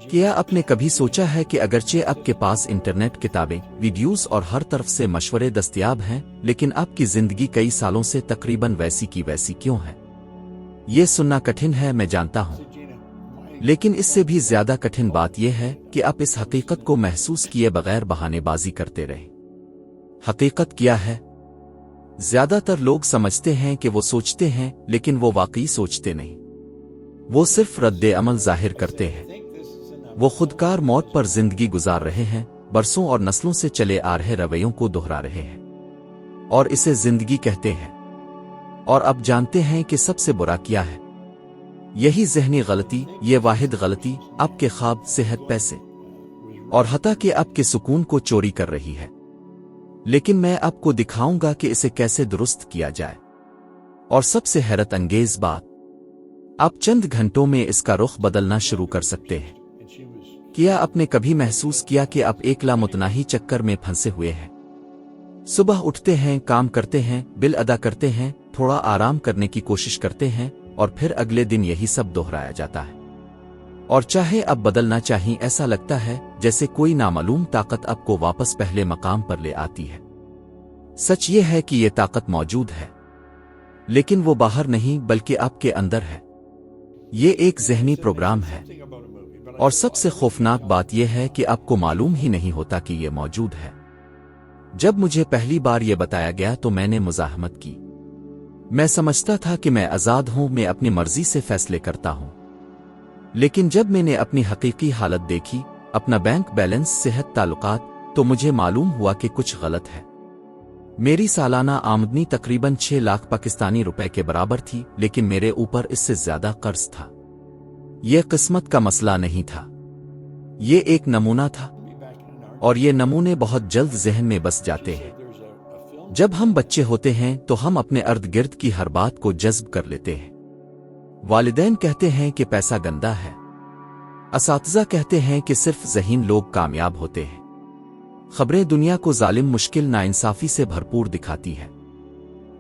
کیا آپ نے کبھی سوچا ہے کہ اگرچہ آپ کے پاس انٹرنیٹ، کتابیں، ویڈیوز اور ہر طرف سے مشورے دستیاب ہیں، لیکن آپ کی زندگی کئی سالوں سے تقریباً ویسی کی ویسی کیوں ہے؟ یہ سننا کٹھن ہے، میں جانتا ہوں، لیکن اس سے بھی زیادہ کٹھن بات یہ ہے کہ آپ اس حقیقت کو محسوس کیے بغیر بہانے بازی کرتے رہیں۔ حقیقت کیا ہے؟ زیادہ تر لوگ سمجھتے ہیں کہ وہ سوچتے ہیں، لیکن وہ واقعی سوچتے نہیں۔ وہ صرف رد عمل ظاہر کرتے ہیں۔ وہ خودکار موت پر زندگی گزار رہے ہیں، برسوں اور نسلوں سے چلے آ رہے رویوں کو دہرا رہے ہیں، اور اسے زندگی کہتے ہیں۔ اور اب جانتے ہیں کہ سب سے برا کیا ہے؟ یہی ذہنی غلطی، یہ واحد غلطی آپ کے خواب، صحت، پیسے اور حتیٰ کہ آپ کے سکون کو چوری کر رہی ہے۔ لیکن میں آپ کو دکھاؤں گا کہ اسے کیسے درست کیا جائے۔ اور سب سے حیرت انگیز بات، آپ چند گھنٹوں میں اس کا رخ بدلنا شروع کر سکتے ہیں۔ کیا آپ نے کبھی محسوس کیا کہ آپ ایک لامتناہی چکر میں پھنسے ہوئے ہیں؟ صبح اٹھتے ہیں، کام کرتے ہیں، بل ادا کرتے ہیں، تھوڑا آرام کرنے کی کوشش کرتے ہیں، اور پھر اگلے دن یہی سب دہرایا جاتا ہے۔ اور چاہے اب بدلنا چاہیں، ایسا لگتا ہے جیسے کوئی نامعلوم طاقت آپ کو واپس پہلے مقام پر لے آتی ہے۔ سچ یہ ہے کہ یہ طاقت موجود ہے، لیکن وہ باہر نہیں بلکہ آپ کے اندر ہے۔ یہ ایک ذہنی پروگرام ہے، اور سب سے خوفناک بات یہ ہے کہ آپ کو معلوم ہی نہیں ہوتا کہ یہ موجود ہے۔ جب مجھے پہلی بار یہ بتایا گیا تو میں نے مزاحمت کی۔ میں سمجھتا تھا کہ میں آزاد ہوں، میں اپنی مرضی سے فیصلے کرتا ہوں۔ لیکن جب میں نے اپنی حقیقی حالت دیکھی، اپنا بینک بیلنس، صحت، تعلقات، تو مجھے معلوم ہوا کہ کچھ غلط ہے۔ میری سالانہ آمدنی تقریباً 6 لاکھ پاکستانی روپے کے برابر تھی، لیکن میرے اوپر اس سے زیادہ قرض تھا۔ یہ قسمت کا مسئلہ نہیں تھا، یہ ایک نمونہ تھا، اور یہ نمونے بہت جلد ذہن میں بس جاتے ہیں۔ جب ہم بچے ہوتے ہیں تو ہم اپنے ارد گرد کی ہر بات کو جذب کر لیتے ہیں۔ والدین کہتے ہیں کہ پیسہ گندا ہے، اساتذہ کہتے ہیں کہ صرف ذہین لوگ کامیاب ہوتے ہیں، خبریں دنیا کو ظالم، مشکل، ناانصافی سے بھرپور دکھاتی ہے۔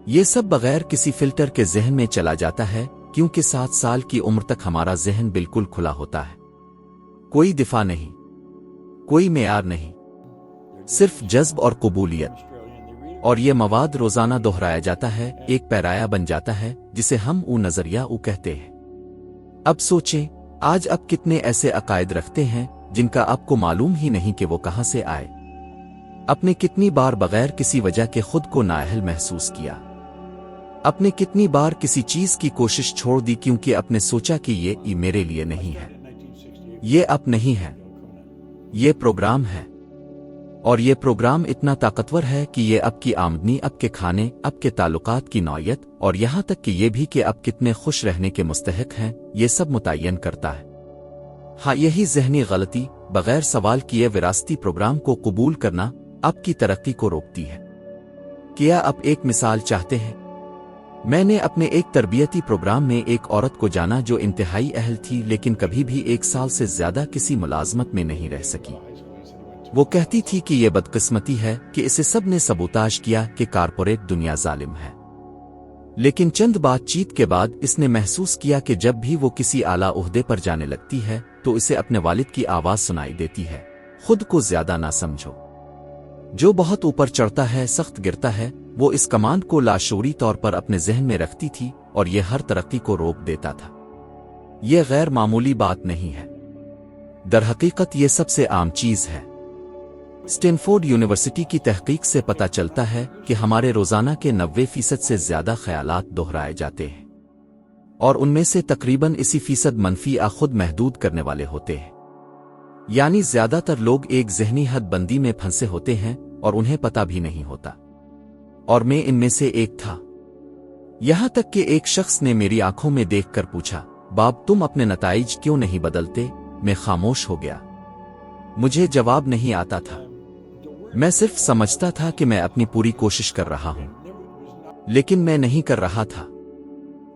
یہ سب بغیر کسی فلٹر کے ذہن میں چلا جاتا ہے، کیونکہ 7 سال کی عمر تک ہمارا ذہن بالکل کھلا ہوتا ہے۔ کوئی دفاع نہیں، کوئی معیار نہیں، صرف جذب اور قبولیت۔ اور یہ مواد روزانہ دہرایا جاتا ہے، ایک پیرایا بن جاتا ہے جسے ہم نظریہ کہتے ہیں۔ اب سوچیں، آج آپ کتنے ایسے عقائد رکھتے ہیں جن کا آپ کو معلوم ہی نہیں کہ وہ کہاں سے آئے؟ آپ نے کتنی بار بغیر کسی وجہ کے خود کو نااہل محسوس کیا؟ آپ نے کتنی بار کسی چیز کی کوشش چھوڑ دی کیونکہ آپ نے سوچا کہ یہ میرے لیے نہیں ہے؟ یہ آپ نہیں ہے، یہ پروگرام ہے۔ اور یہ پروگرام اتنا طاقتور ہے کہ یہ آپ کی آمدنی، آپ کے کھانے، آپ کے تعلقات کی نوعیت، اور یہاں تک کہ یہ بھی کہ آپ کتنے خوش رہنے کے مستحق ہیں، یہ سب متعین کرتا ہے۔ ہاں، یہی ذہنی غلطی، بغیر سوال کیے وراثتی پروگرام کو قبول کرنا، آپ کی ترقی کو روکتی ہے۔ کیا آپ ایک مثال چاہتے ہیں؟ میں نے اپنے ایک تربیتی پروگرام میں ایک عورت کو جانا جو انتہائی اہل تھی، لیکن کبھی بھی 1 سال سے زیادہ کسی ملازمت میں نہیں رہ سکی۔ وہ کہتی تھی کہ یہ بدقسمتی ہے کہ اسے سب نے سبوتاژ کیا، کہ کارپوریٹ دنیا ظالم ہے۔ لیکن چند بات چیت کے بعد اس نے محسوس کیا کہ جب بھی وہ کسی اعلیٰ عہدے پر جانے لگتی ہے تو اسے اپنے والد کی آواز سنائی دیتی ہے، خود کو زیادہ نہ سمجھو۔ جو بہت اوپر چڑھتا ہے سخت گرتا ہے۔ وہ اس کمانڈ کو لاشعوری طور پر اپنے ذہن میں رکھتی تھی، اور یہ ہر ترقی کو روک دیتا تھا۔ یہ غیر معمولی بات نہیں ہے، درحقیقت یہ سب سے عام چیز ہے۔ اسٹینفورڈ یونیورسٹی کی تحقیق سے پتہ چلتا ہے کہ ہمارے روزانہ کے 90% سے زیادہ خیالات دہرائے جاتے ہیں، اور ان میں سے تقریباً 80% منفی خود محدود کرنے والے ہوتے ہیں۔ یعنی زیادہ تر لوگ ایک ذہنی حد بندی میں پھنسے ہوتے ہیں اور انہیں پتہ بھی نہیں ہوتا، اور میں ان میں سے ایک تھا۔ یہاں تک کہ ایک شخص نے میری آنکھوں میں دیکھ کر پوچھا، باب تم اپنے نتائج کیوں نہیں بدلتے؟ میں خاموش ہو گیا، مجھے جواب نہیں آتا تھا۔ میں صرف سمجھتا تھا کہ میں اپنی پوری کوشش کر رہا ہوں، لیکن میں نہیں کر رہا تھا۔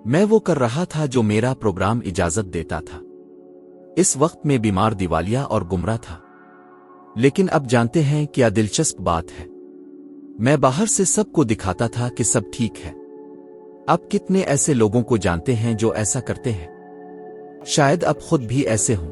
میں وہ کر رہا تھا جو میرا پروگرام اجازت دیتا تھا۔ اس وقت میں بیمار، دیوالیہ اور گمراہ تھا۔ لیکن اب جانتے ہیں کیا دلچسپ بات ہے؟ میں باہر سے سب کو دکھاتا تھا کہ سب ٹھیک ہے۔ اب کتنے ایسے لوگوں کو جانتے ہیں جو ایسا کرتے ہیں؟ شاید اب خود بھی ایسے ہوں۔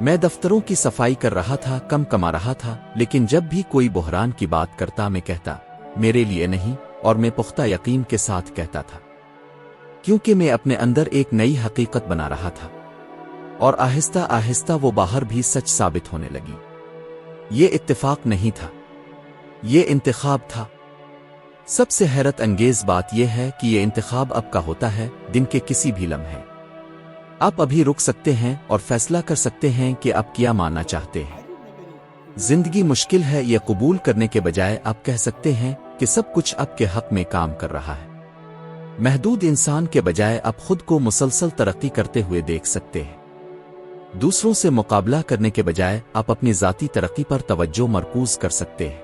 میں دفتروں کی صفائی کر رہا تھا، کم کما رہا تھا، لیکن جب بھی کوئی بحران کی بات کرتا میں کہتا میرے لیے نہیں، اور میں پختہ یقین کے ساتھ کہتا تھا، کیونکہ میں اپنے اندر ایک نئی حقیقت بنا رہا تھا، اور آہستہ آہستہ وہ باہر بھی سچ ثابت ہونے لگی۔ یہ اتفاق نہیں تھا، یہ انتخاب تھا۔ سب سے حیرت انگیز بات یہ ہے کہ یہ انتخاب اب کا ہوتا ہے، دن کے کسی بھی لمحے۔ آپ ابھی رک سکتے ہیں اور فیصلہ کر سکتے ہیں کہ آپ کیا ماننا چاہتے ہیں۔ زندگی مشکل ہے یہ قبول کرنے کے بجائے آپ کہہ سکتے ہیں کہ سب کچھ آپ کے حق میں کام کر رہا ہے۔ محدود انسان کے بجائے آپ خود کو مسلسل ترقی کرتے ہوئے دیکھ سکتے ہیں۔ دوسروں سے مقابلہ کرنے کے بجائے آپ اپنی ذاتی ترقی پر توجہ مرکوز کر سکتے ہیں۔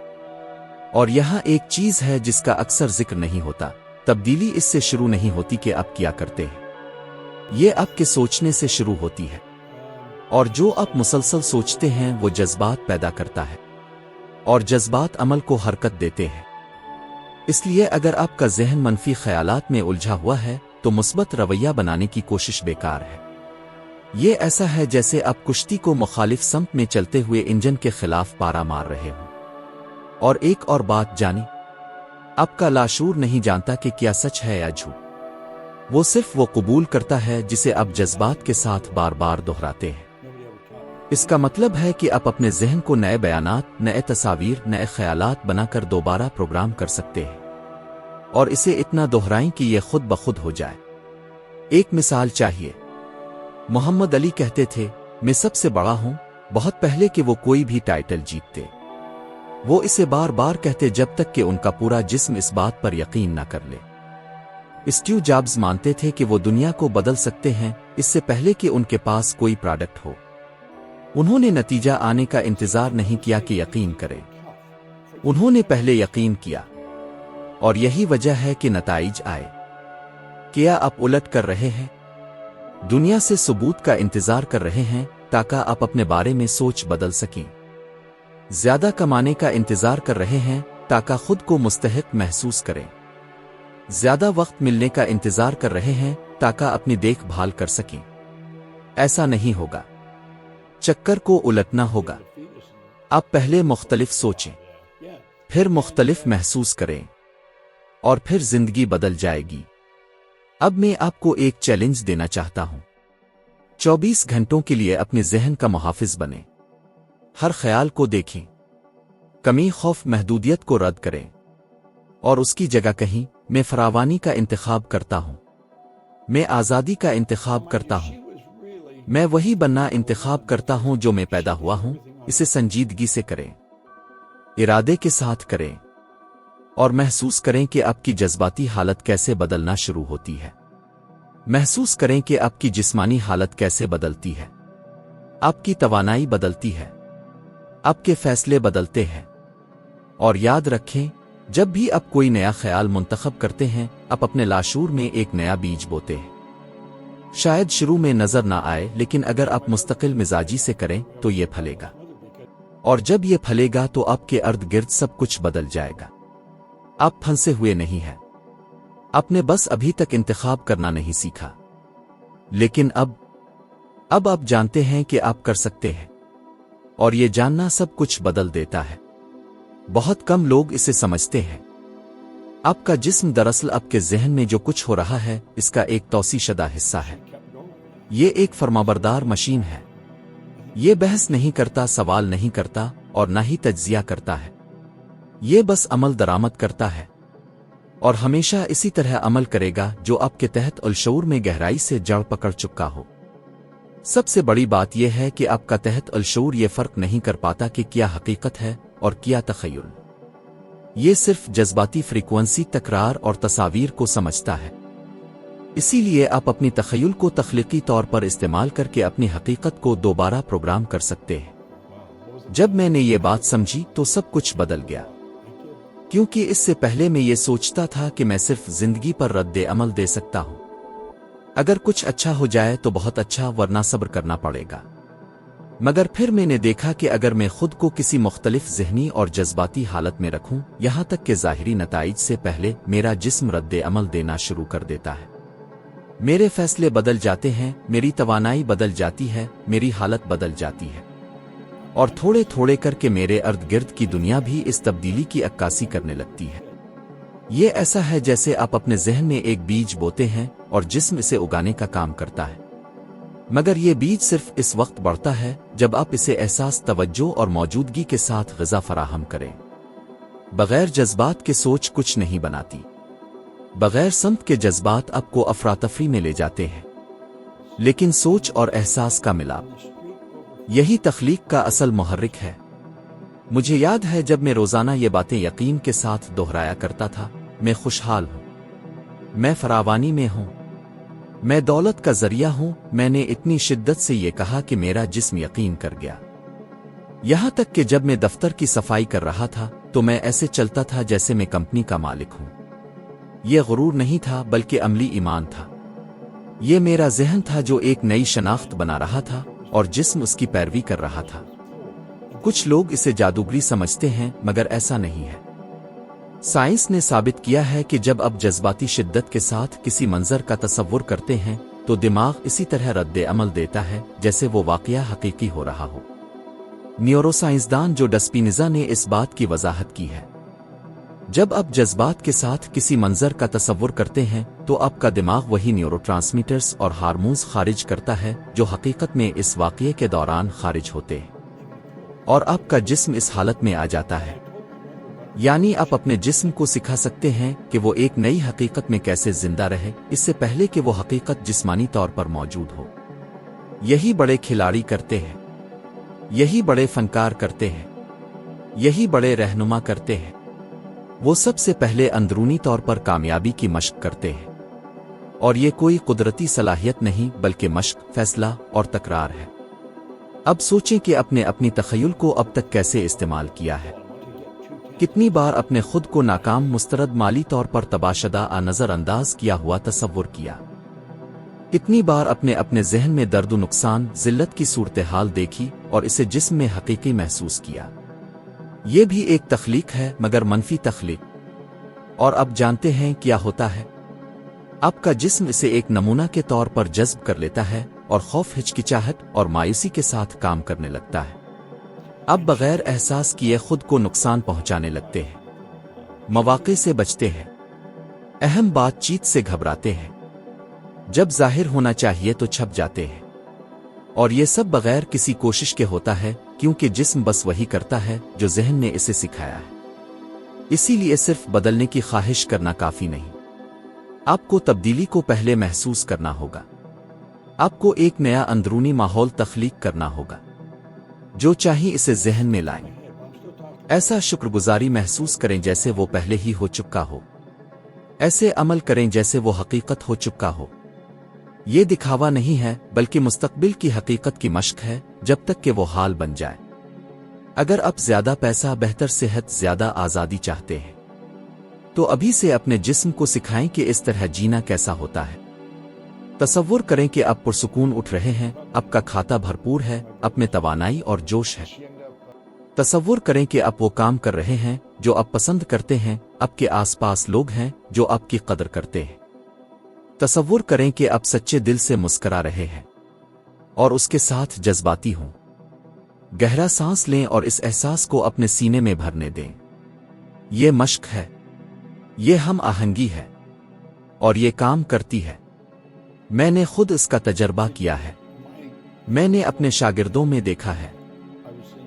اور یہاں ایک چیز ہے جس کا اکثر ذکر نہیں ہوتا، تبدیلی اس سے شروع نہیں ہوتی کہ آپ کیا کرتے ہیں، یہ آپ کے سوچنے سے شروع ہوتی ہے، اور جو آپ مسلسل سوچتے ہیں وہ جذبات پیدا کرتا ہے، اور جذبات عمل کو حرکت دیتے ہیں۔ اس لیے اگر آپ کا ذہن منفی خیالات میں الجھا ہوا ہے تو مثبت رویہ بنانے کی کوشش بیکار ہے۔ یہ ایسا ہے جیسے آپ کشتی کو مخالف سمت میں چلتے ہوئے انجن کے خلاف پارا مار رہے ہوں۔ اور ایک اور بات جانی، آپ کا لاشعور نہیں جانتا کہ کیا سچ ہے یا جھوٹ، وہ صرف وہ قبول کرتا ہے جسے آپ جذبات کے ساتھ بار بار دہراتے ہیں۔ اس کا مطلب ہے کہ آپ اپنے ذہن کو نئے بیانات، نئے تصاویر، نئے خیالات بنا کر دوبارہ پروگرام کر سکتے ہیں، اور اسے اتنا دہرائیں کہ یہ خود بخود ہو جائے۔ ایک مثال چاہیے۔ محمد علی کہتے تھے، میں سب سے بڑا ہوں، بہت پہلے کہ وہ کوئی بھی ٹائٹل جیتتے۔ وہ اسے بار بار کہتے جب تک کہ ان کا پورا جسم اس بات پر یقین نہ کر لے۔ اسٹیو جابز مانتے تھے کہ وہ دنیا کو بدل سکتے ہیں اس سے پہلے کہ ان کے پاس کوئی پروڈکٹ ہو۔ انہوں نے نتیجہ آنے کا انتظار نہیں کیا کہ یقین کریں، انہوں نے پہلے یقین کیا، اور یہی وجہ ہے کہ نتائج آئے۔ کیا آپ الٹ کر رہے ہیں؟ دنیا سے ثبوت کا انتظار کر رہے ہیں تاکہ آپ اپنے بارے میں سوچ بدل سکیں؟ زیادہ کمانے کا انتظار کر رہے ہیں تاکہ خود کو مستحق محسوس کریں؟ زیادہ وقت ملنے کا انتظار کر رہے ہیں تاکہ اپنی دیکھ بھال کر سکیں؟ ایسا نہیں ہوگا، چکر کو الٹنا ہوگا۔ آپ پہلے مختلف سوچیں، پھر مختلف محسوس کریں، اور پھر زندگی بدل جائے گی۔ اب میں آپ کو ایک چیلنج دینا چاہتا ہوں۔ 24 گھنٹوں کے لیے اپنے ذہن کا محافظ بنیں۔ ہر خیال کو دیکھیں، کمی، خوف، محدودیت کو رد کریں، اور اس کی جگہ کہیں میں فراوانی کا انتخاب کرتا ہوں، میں آزادی کا انتخاب کرتا ہوں، میں وہی بننا انتخاب کرتا ہوں جو میں پیدا ہوا ہوں۔ اسے سنجیدگی سے کریں، ارادے کے ساتھ کریں، اور محسوس کریں کہ آپ کی جذباتی حالت کیسے بدلنا شروع ہوتی ہے۔ محسوس کریں کہ آپ کی جسمانی حالت کیسے بدلتی ہے، آپ کی توانائی بدلتی ہے، آپ کے فیصلے بدلتے ہیں۔ اور یاد رکھیں، جب بھی آپ کوئی نیا خیال منتخب کرتے ہیں آپ اپنے لاشعور میں ایک نیا بیج بوتے ہیں۔ شاید شروع میں نظر نہ آئے، لیکن اگر آپ مستقل مزاجی سے کریں تو یہ پھلے گا، اور جب یہ پھلے گا تو آپ کے ارد گرد سب کچھ بدل جائے گا۔ آپ پھنسے ہوئے نہیں ہیں، آپ نے بس ابھی تک انتخاب کرنا نہیں سیکھا، لیکن اب آپ جانتے ہیں کہ آپ کر سکتے ہیں، اور یہ جاننا سب کچھ بدل دیتا ہے۔ بہت کم لوگ اسے سمجھتے ہیں۔ آپ کا جسم دراصل آپ کے ذہن میں جو کچھ ہو رہا ہے اس کا ایک توسیع شدہ حصہ ہے۔ یہ ایک فرمانبردار مشین ہے، یہ بحث نہیں کرتا، سوال نہیں کرتا، اور نہ ہی تجزیہ کرتا ہے، یہ بس عمل درآمد کرتا ہے، اور ہمیشہ اسی طرح عمل کرے گا جو آپ کے تحت الشعور میں گہرائی سے جڑ پکڑ چکا ہو۔ سب سے بڑی بات یہ ہے کہ آپ کا تحت الشعور یہ فرق نہیں کر پاتا کہ کیا حقیقت ہے اور کیا تخیل۔ یہ صرف جذباتی فریکوئنسی، تکرار اور تصاویر کو سمجھتا ہے۔ اسی لیے آپ اپنی تخیل کو تخلیقی طور پر استعمال کر کے اپنی حقیقت کو دوبارہ پروگرام کر سکتے ہیں۔ جب میں نے یہ بات سمجھی تو سب کچھ بدل گیا، کیونکہ اس سے پہلے میں یہ سوچتا تھا کہ میں صرف زندگی پر رد عمل دے سکتا ہوں، اگر کچھ اچھا ہو جائے تو بہت اچھا، ورنہ صبر کرنا پڑے گا۔ مگر پھر میں نے دیکھا کہ اگر میں خود کو کسی مختلف ذہنی اور جذباتی حالت میں رکھوں، یہاں تک کہ ظاہری نتائج سے پہلے میرا جسم رد عمل دینا شروع کر دیتا ہے۔ میرے فیصلے بدل جاتے ہیں، میری توانائی بدل جاتی ہے، میری حالت بدل جاتی ہے، اور تھوڑے تھوڑے کر کے میرے ارد گرد کی دنیا بھی اس تبدیلی کی عکاسی کرنے لگتی ہے۔ یہ ایسا ہے جیسے آپ اپنے ذہن میں ایک بیج بوتے ہیں اور جسم اسے اگانے کا کام کرتا ہے، مگر یہ بیج صرف اس وقت بڑھتا ہے جب آپ اسے احساس، توجہ اور موجودگی کے ساتھ غذا فراہم کریں۔ بغیر جذبات کے سوچ کچھ نہیں بناتی۔ بغیر سمت کے جذبات آپ کو افراتفری میں لے جاتے ہیں، لیکن سوچ اور احساس کا ملاپ یہی تخلیق کا اصل محرک ہے۔ مجھے یاد ہے جب میں روزانہ یہ باتیں یقین کے ساتھ دہرایا کرتا تھا، میں خوشحال ہوں، میں فراوانی میں ہوں، میں دولت کا ذریعہ ہوں، میں نے اتنی شدت سے یہ کہا کہ میرا جسم یقین کر گیا۔ یہاں تک کہ جب میں دفتر کی صفائی کر رہا تھا تو میں ایسے چلتا تھا جیسے میں کمپنی کا مالک ہوں۔ یہ غرور نہیں تھا بلکہ عملی ایمان تھا۔ یہ میرا ذہن تھا جو ایک نئی شناخت بنا رہا تھا اور جسم اس کی پیروی کر رہا تھا۔ کچھ لوگ اسے جادوگری سمجھتے ہیں، مگر ایسا نہیں ہے۔ سائنس نے ثابت کیا ہے کہ جب آپ جذباتی شدت کے ساتھ کسی منظر کا تصور کرتے ہیں تو دماغ اسی طرح رد عمل دیتا ہے جیسے وہ واقعہ حقیقی ہو رہا ہو۔ نیورو سائنسدان جو ڈسپینزا نے اس بات کی وضاحت کی ہے۔ جب آپ جذبات کے ساتھ کسی منظر کا تصور کرتے ہیں تو آپ کا دماغ وہی نیورو ٹرانسمیٹرز اور ہارمونز خارج کرتا ہے جو حقیقت میں اس واقعے کے دوران خارج ہوتے ہیں، اور آپ کا جسم اس حالت میں آ جاتا ہے۔ یعنی آپ اپنے جسم کو سکھا سکتے ہیں کہ وہ ایک نئی حقیقت میں کیسے زندہ رہے اس سے پہلے کہ وہ حقیقت جسمانی طور پر موجود ہو۔ یہی بڑے کھلاڑی کرتے ہیں، یہی بڑے فنکار کرتے ہیں، یہی بڑے رہنما کرتے ہیں۔ وہ سب سے پہلے اندرونی طور پر کامیابی کی مشق کرتے ہیں، اور یہ کوئی قدرتی صلاحیت نہیں بلکہ مشق، فیصلہ اور تکرار ہے۔ اب سوچیں کہ اپنی تخیل کو اب تک کیسے استعمال کیا ہے۔ کتنی بار اپنے خود کو ناکام، مسترد، مالی طور پر تباہ شدہ، نظر انداز کیا ہوا تصور کیا۔ کتنی بار اپنے ذہن میں درد و نقصان، ذلت کی صورتحال دیکھی اور اسے جسم میں حقیقی محسوس کیا۔ یہ بھی ایک تخلیق ہے، مگر منفی تخلیق۔ اور اب جانتے ہیں کیا ہوتا ہے؟ آپ کا جسم اسے ایک نمونہ کے طور پر جذب کر لیتا ہے اور خوف، ہچکچاہٹ اور مایوسی کے ساتھ کام کرنے لگتا ہے۔ اب بغیر احساس کیے خود کو نقصان پہنچانے لگتے ہیں، مواقع سے بچتے ہیں، اہم بات چیت سے گھبراتے ہیں، جب ظاہر ہونا چاہیے تو چھپ جاتے ہیں، اور یہ سب بغیر کسی کوشش کے ہوتا ہے کیونکہ جسم بس وہی کرتا ہے جو ذہن نے اسے سکھایا ہے۔ اسی لیے صرف بدلنے کی خواہش کرنا کافی نہیں، آپ کو تبدیلی کو پہلے محسوس کرنا ہوگا۔ آپ کو ایک نیا اندرونی ماحول تخلیق کرنا ہوگا۔ جو چاہیے اسے ذہن میں لائیں، ایسا شکر گزاری محسوس کریں جیسے وہ پہلے ہی ہو چکا ہو، ایسے عمل کریں جیسے وہ حقیقت ہو چکا ہو۔ یہ دکھاوا نہیں ہے بلکہ مستقبل کی حقیقت کی مشق ہے جب تک کہ وہ حال بن جائے۔ اگر آپ زیادہ پیسہ، بہتر صحت، زیادہ آزادی چاہتے ہیں تو ابھی سے اپنے جسم کو سکھائیں کہ اس طرح جینا کیسا ہوتا ہے۔ تصور کریں کہ آپ پرسکون اٹھ رہے ہیں، آپ کا کھاتا بھرپور ہے، آپ میں توانائی اور جوش ہے۔ تصور کریں کہ آپ وہ کام کر رہے ہیں جو آپ پسند کرتے ہیں، آپ کے آس پاس لوگ ہیں جو آپ کی قدر کرتے ہیں۔ تصور کریں کہ آپ سچے دل سے مسکرا رہے ہیں اور اس کے ساتھ جذباتی ہوں۔ گہرا سانس لیں اور اس احساس کو اپنے سینے میں بھرنے دیں۔ یہ مشق ہے، یہ ہم آہنگی ہے، اور یہ کام کرتی ہے۔ میں نے خود اس کا تجربہ کیا ہے۔ میں نے اپنے شاگردوں میں دیکھا ہے،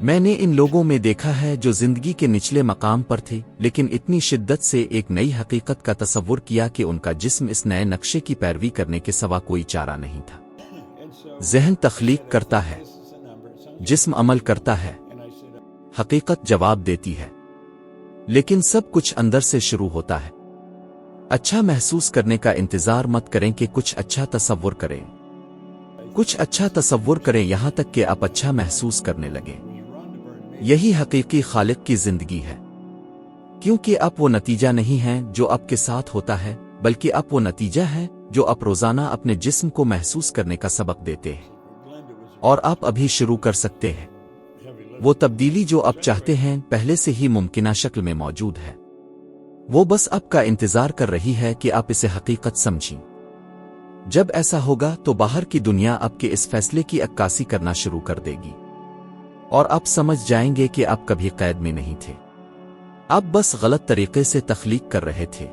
میں نے ان لوگوں میں دیکھا ہے جو زندگی کے نچلے مقام پر تھے لیکن اتنی شدت سے ایک نئی حقیقت کا تصور کیا کہ ان کا جسم اس نئے نقشے کی پیروی کرنے کے سوا کوئی چارہ نہیں تھا۔ ذہن تخلیق کرتا ہے، جسم عمل کرتا ہے، حقیقت جواب دیتی ہے، لیکن سب کچھ اندر سے شروع ہوتا ہے۔ اچھا محسوس کرنے کا انتظار مت کریں کہ کچھ اچھا تصور کریں۔ کچھ اچھا تصور کریں یہاں تک کہ آپ اچھا محسوس کرنے لگیں۔ یہی حقیقی خالق کی زندگی ہے، کیونکہ آپ وہ نتیجہ نہیں ہیں جو آپ کے ساتھ ہوتا ہے، بلکہ آپ وہ نتیجہ ہے جو آپ روزانہ اپنے جسم کو محسوس کرنے کا سبق دیتے ہیں۔ اور آپ ابھی شروع کر سکتے ہیں۔ وہ تبدیلی جو آپ چاہتے ہیں پہلے سے ہی ممکنہ شکل میں موجود ہے، وہ بس آپ کا انتظار کر رہی ہے کہ آپ اسے حقیقت سمجھیں۔ جب ایسا ہوگا تو باہر کی دنیا آپ کے اس فیصلے کی عکاسی کرنا شروع کر دے گی، اور آپ سمجھ جائیں گے کہ آپ کبھی قید میں نہیں تھے، آپ بس غلط طریقے سے تخلیق کر رہے تھے۔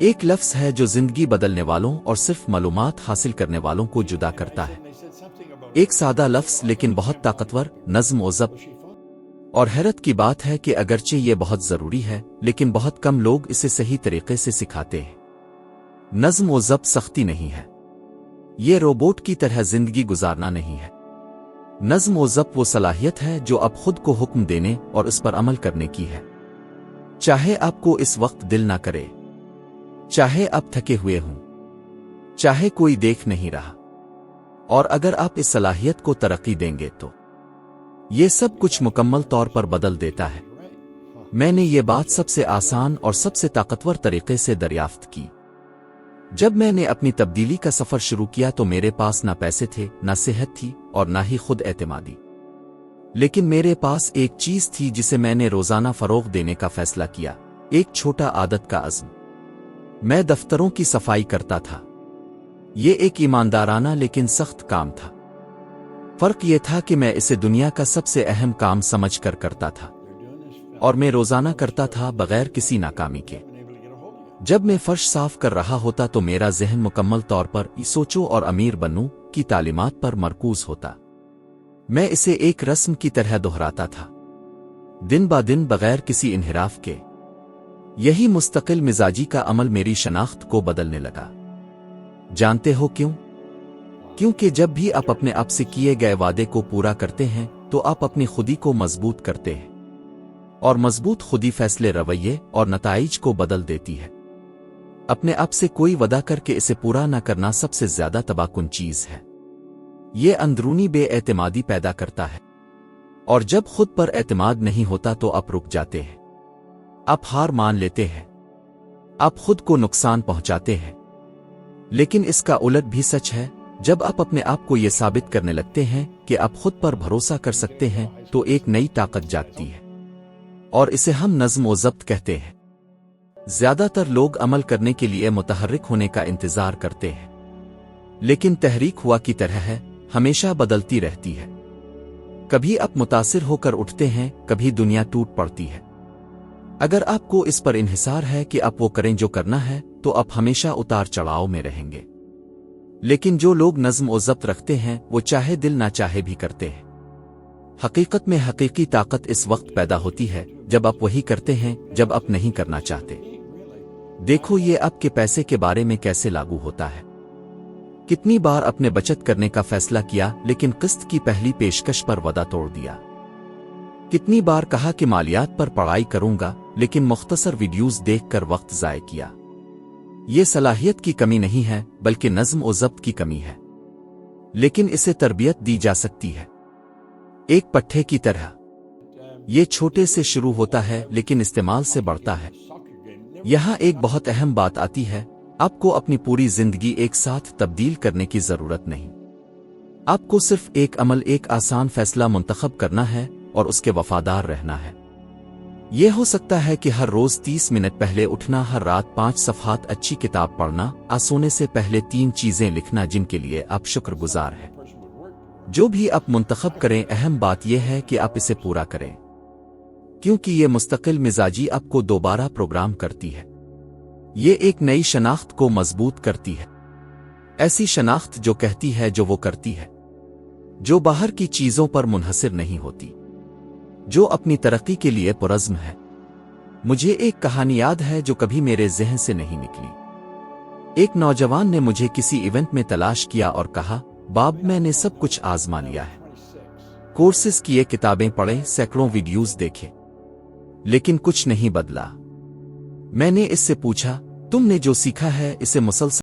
ایک لفظ ہے جو زندگی بدلنے والوں اور صرف معلومات حاصل کرنے والوں کو جدا کرتا ہے۔ ایک سادہ لفظ لیکن بہت طاقتور، نظم و ضبط۔ اور حیرت کی بات ہے کہ اگرچہ یہ بہت ضروری ہے، لیکن بہت کم لوگ اسے صحیح طریقے سے سکھاتے ہیں۔ نظم و ضبط سختی نہیں ہے، یہ روبوٹ کی طرح زندگی گزارنا نہیں ہے۔ نظم و ضبط وہ صلاحیت ہے جو اب خود کو حکم دینے اور اس پر عمل کرنے کی ہے، چاہے آپ کو اس وقت دل نہ کرے، چاہے آپ تھکے ہوئے ہوں، چاہے کوئی دیکھ نہیں رہا۔ اور اگر آپ اس صلاحیت کو ترقی دیں گے تو یہ سب کچھ مکمل طور پر بدل دیتا ہے۔ میں نے یہ بات سب سے آسان اور سب سے طاقتور طریقے سے دریافت کی۔ جب میں نے اپنی تبدیلی کا سفر شروع کیا تو میرے پاس نہ پیسے تھے، نہ صحت تھی، اور نہ ہی خود اعتمادی، لیکن میرے پاس ایک چیز تھی جسے میں نے روزانہ فروغ دینے کا فیصلہ کیا، ایک چھوٹا عادت کا عزم۔ میں دفتروں کی صفائی کرتا تھا، یہ ایک ایماندارانہ لیکن سخت کام تھا۔ فرق یہ تھا کہ میں اسے دنیا کا سب سے اہم کام سمجھ کر کرتا تھا، اور میں روزانہ کرتا تھا بغیر کسی ناکامی کے۔ جب میں فرش صاف کر رہا ہوتا تو میرا ذہن مکمل طور پر سوچو اور امیر بنوں کی تعلیمات پر مرکوز ہوتا۔ میں اسے ایک رسم کی طرح دہراتا تھا، دن با دن بغیر کسی انحراف کے۔ یہی مستقل مزاجی کا عمل میری شناخت کو بدلنے لگا۔ جانتے ہو کیوں؟ کیونکہ جب بھی آپ اپنے آپ سے کیے گئے وعدے کو پورا کرتے ہیں تو آپ اپنی خودی کو مضبوط کرتے ہیں، اور مضبوط خودی فیصلے، رویے اور نتائج کو بدل دیتی ہے۔ اپنے آپ سے کوئی وعدہ کر کے اسے پورا نہ کرنا سب سے زیادہ تباہ کن چیز ہے۔ یہ اندرونی بے اعتمادی پیدا کرتا ہے، اور جب خود پر اعتماد نہیں ہوتا تو آپ رک جاتے ہیں، آپ ہار مان لیتے ہیں، آپ خود کو نقصان پہنچاتے ہیں۔ لیکن اس کا الٹ بھی سچ ہے، جب آپ اپنے آپ کو یہ ثابت کرنے لگتے ہیں کہ آپ خود پر بھروسہ کر سکتے ہیں تو ایک نئی طاقت جاگتی ہے، اور اسے ہم نظم و ضبط کہتے ہیں۔ زیادہ تر لوگ عمل کرنے کے لیے متحرک ہونے کا انتظار کرتے ہیں، لیکن تحریک ہوا کی طرح ہے، ہمیشہ بدلتی رہتی ہے۔ کبھی آپ متاثر ہو کر اٹھتے ہیں، کبھی دنیا ٹوٹ پڑتی ہے۔ اگر آپ کو اس پر انحصار ہے کہ آپ وہ کریں جو کرنا ہے تو آپ ہمیشہ اتار چڑھاؤ میں رہیں گے۔ لیکن جو لوگ نظم و ضبط رکھتے ہیں وہ چاہے دل نہ چاہے بھی کرتے ہیں۔ حقیقت میں حقیقی طاقت اس وقت پیدا ہوتی ہے جب آپ وہی کرتے ہیں جب آپ نہیں کرنا چاہتے۔ دیکھو یہ آپ کے پیسے کے بارے میں کیسے لاگو ہوتا ہے۔ کتنی بار اپنے بچت کرنے کا فیصلہ کیا لیکن قسط کی پہلی پیشکش پر وعدہ توڑ دیا۔ کتنی بار کہا کہ مالیات پر پڑھائی کروں گا لیکن مختصر ویڈیوز دیکھ کر وقت ضائع کیا۔ یہ صلاحیت کی کمی نہیں ہے بلکہ نظم و ضبط کی کمی ہے، لیکن اسے تربیت دی جا سکتی ہے، ایک پٹھے کی طرح۔ یہ چھوٹے سے شروع ہوتا ہے لیکن استعمال سے بڑھتا ہے۔ یہاں ایک بہت اہم بات آتی ہے، آپ کو اپنی پوری زندگی ایک ساتھ تبدیل کرنے کی ضرورت نہیں۔ آپ کو صرف ایک عمل، ایک آسان فیصلہ منتخب کرنا ہے اور اس کے وفادار رہنا ہے۔ یہ ہو سکتا ہے کہ ہر روز 30 منٹ پہلے اٹھنا، ہر رات 5 صفحات اچھی کتاب پڑھنا، سونے سے پہلے 3 چیزیں لکھنا جن کے لیے آپ شکر گزار ہیں۔ جو بھی آپ منتخب کریں، اہم بات یہ ہے کہ آپ اسے پورا کریں، کیونکہ یہ مستقل مزاجی آپ کو دوبارہ پروگرام کرتی ہے۔ یہ ایک نئی شناخت کو مضبوط کرتی ہے، ایسی شناخت جو کہتی ہے جو وہ کرتی ہے، جو باہر کی چیزوں پر منحصر نہیں ہوتی، جو اپنی ترقی کے لیے پرعزم ہے۔ مجھے ایک کہانی یاد ہے جو کبھی میرے ذہن سے نہیں نکلی۔ ایک نوجوان نے مجھے کسی ایونٹ میں تلاش کیا اور کہا، باب میں نے سب کچھ آزما لیا ہے، کورسز کیے، کتابیں پڑھیں، سینکڑوں ویڈیوز دیکھے، لیکن کچھ نہیں بدلا۔ میں نے اس سے پوچھا، تم نے جو سیکھا ہے اسے مسلسل